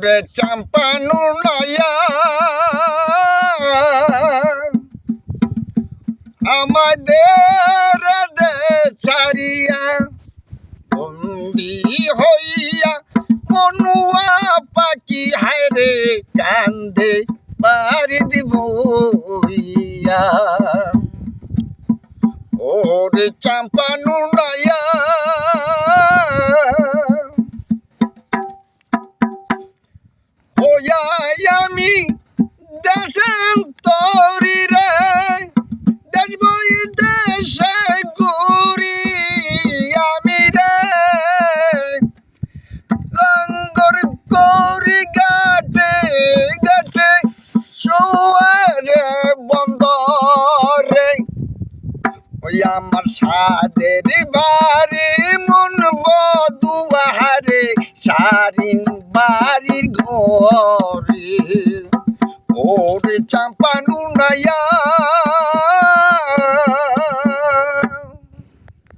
ওরে চাম্পানু নাইয়া আমাদের ছাড়িয়া বন্দি হইয়া মনুয়া পাখি হায়রে কান্দে বাড়ি দিব ওরে চাম্পানু নাইয়া আমি দেশান্তরি রে দেশ বই দেশে ঘুরি আমি রে লঙ্গর করি গাটে গাটে সোয়ারে বন্দরে ওই আমার সাদের বাড়ি মন বধুয়ারে সারিন বাড়ির ঘরে ওরে চাম্পানু